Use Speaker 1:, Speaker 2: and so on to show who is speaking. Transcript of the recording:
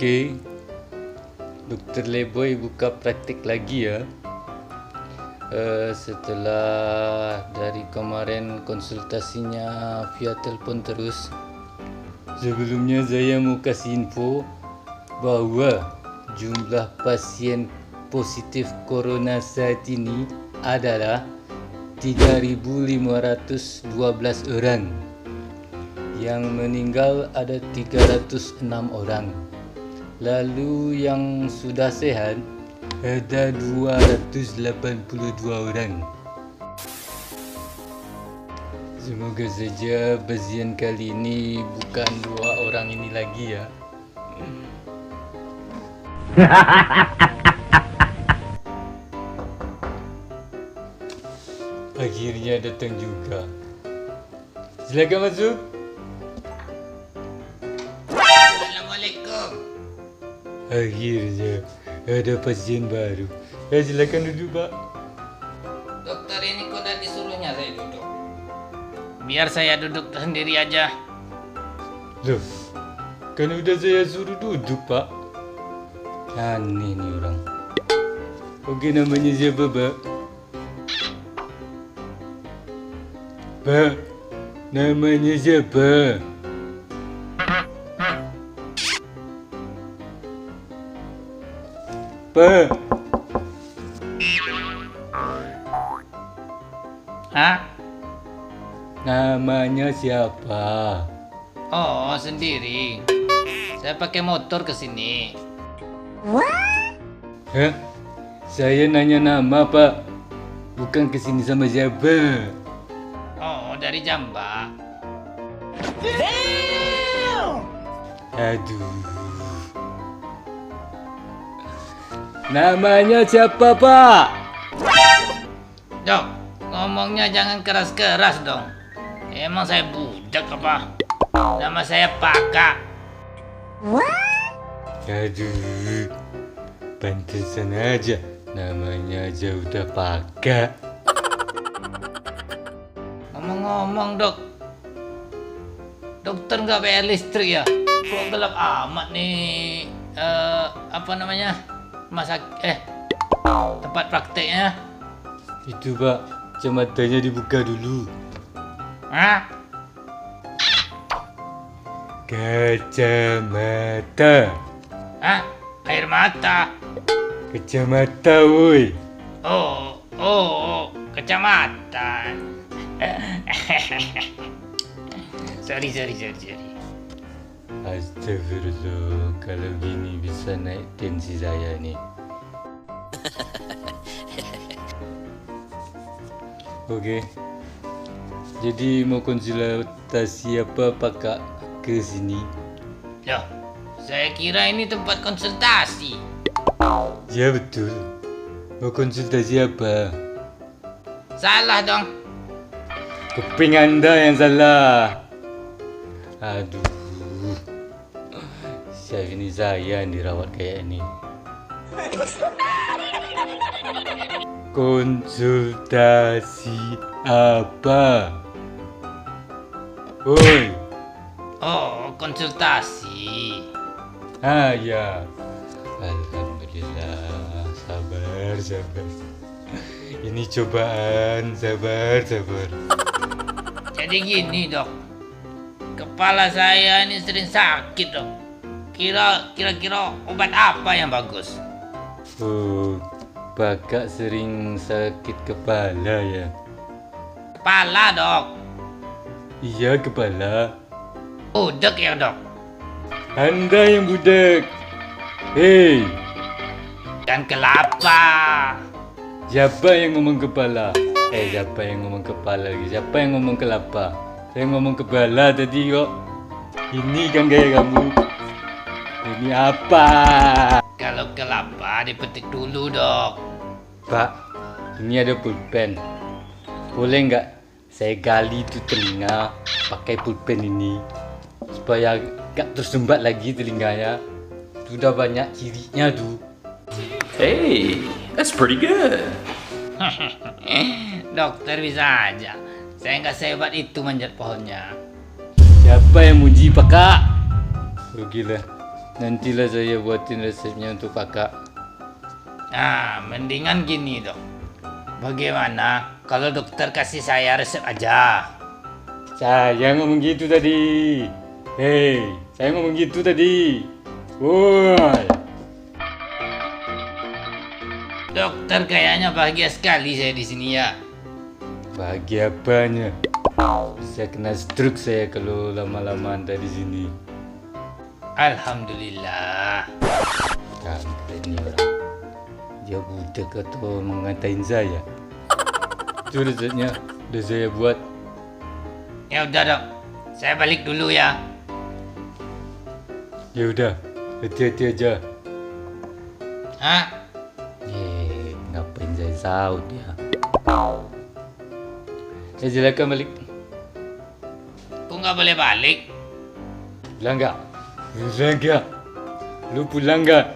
Speaker 1: Oke, Dokter Leboy buka praktik lagi ya. Setelah dari kemarin konsultasinya via telepon terus. Sebelumnya saya mau kasih info bahwa jumlah pasien positif corona saat ini adalah 3.512 orang. Yang meninggal ada 306 orang. Lalu yang sudah sehat ada 282 orang. Semoga saja bazian kali ini bukan 2 orang ini lagi ya. Akhirnya datang juga. Silakan masuk.
Speaker 2: Assalamualaikum.
Speaker 1: Akhirnya ada pasien baru. Silakan duduk, Pak.
Speaker 2: Dokter, ini kok udah disuruhnya saya duduk. Biar saya duduk sendiri aja.
Speaker 1: Loh, kan udah saya suruh duduk, Pak. Aneh nih orang. Oke, namanya siapa, Pak? Pak, namanya siapa? Pak.
Speaker 2: Hah?
Speaker 1: Namanya siapa?
Speaker 2: Oh, sendiri. Saya pakai motor ke sini.
Speaker 1: Hah? Saya nanya nama, Pak. Bukan kesini sama siapa.
Speaker 2: Oh, dari Jamba.
Speaker 1: Aduh. Namanya siapa, Pak?
Speaker 2: Dok, ngomongnya jangan keras-keras dong. Emang saya budak apa? Nama saya Paka.
Speaker 1: Aduh. Pantesan aja. Namanya aja udah Paka.
Speaker 2: Ngomong-ngomong dok, dokter nggak bayar listrik ya? Kok gelap amat nih? Apa namanya? Tempat prakteknya?
Speaker 1: Itu, Pak. Kacamatanya dibuka dulu.
Speaker 2: Hah?
Speaker 1: Kacamata.
Speaker 2: Hah? Air mata?
Speaker 1: Kacamata, woi.
Speaker 2: Oh, kacamata. Sorry.
Speaker 1: Astagfirullah, kalau gini bisa naik tensi saya nih. Oke. Jadi mau konsultasi apa Kak ke sini?
Speaker 2: Loh, saya kira ini tempat konsultasi.
Speaker 1: Ya betul. Mau konsultasi apa?
Speaker 2: Salah dong.
Speaker 1: Kuping Anda yang salah. Aduh. Siapa ini saya yang dirawat kayak ini. Konsultasi apa? Woi.
Speaker 2: Oh, konsultasi.
Speaker 1: Ya. Alhamdulillah. Sabar. Ini cobaan. Sabar.
Speaker 2: Jadi gini dok, kepala saya ini sering sakit dok. Kira-kira obat apa yang bagus?
Speaker 1: Oh, Bakak sering sakit kepala ya?
Speaker 2: Kepala dok.
Speaker 1: Iya, kepala.
Speaker 2: Budek ya dok.
Speaker 1: Anda yang budak. Hei,
Speaker 2: Dan kelapa.
Speaker 1: siapa yang ngomong kepala? Siapa yang ngomong kepala lagi? Siapa yang ngomong kelapa? Saya ngomong kepala tadi kok. Ini kan gaya kamu. Ini apa?
Speaker 2: Kalau kelapa dipetik dulu dok.
Speaker 1: Pak, ini ada pulpen. Boleh nggak saya gali tuh telinga pakai pulpen ini supaya nggak tersumbat lagi telinganya. Sudah banyak cirinya tuh.
Speaker 3: Hey, that's pretty good.
Speaker 2: Dokter bisa aja. Saya nggak sehebat itu manjat pohonnya.
Speaker 1: Siapa yang muji Pak Kak? Oh gila, Nantilah saya buatin resepnya untuk kakak.
Speaker 2: Nah, mendingan gini dok. Bagaimana kalau dokter kasih saya resep aja?
Speaker 1: Saya ngomong gitu tadi. Hei, saya ngomong gitu tadi. Woi.
Speaker 2: Dokter kayaknya bahagia sekali saya di sini ya.
Speaker 1: Bahagia apanya? Bisa kena stroke saya kalau lama-lama anda di sini.
Speaker 2: Alhamdulillah.
Speaker 1: Kampret ini orang. Dia budak atau mengatain saya. Itu resepnya udah saya buat.
Speaker 2: Ya udah dok, saya balik dulu ya.
Speaker 1: Ya udah, hati-hati aja.
Speaker 2: Hah?
Speaker 1: Ngapain saya saut ya? Ya silakan balik.
Speaker 2: Kok nggak boleh balik?
Speaker 1: Pulang nggak? Pulang nggak? Lu pulang nggak?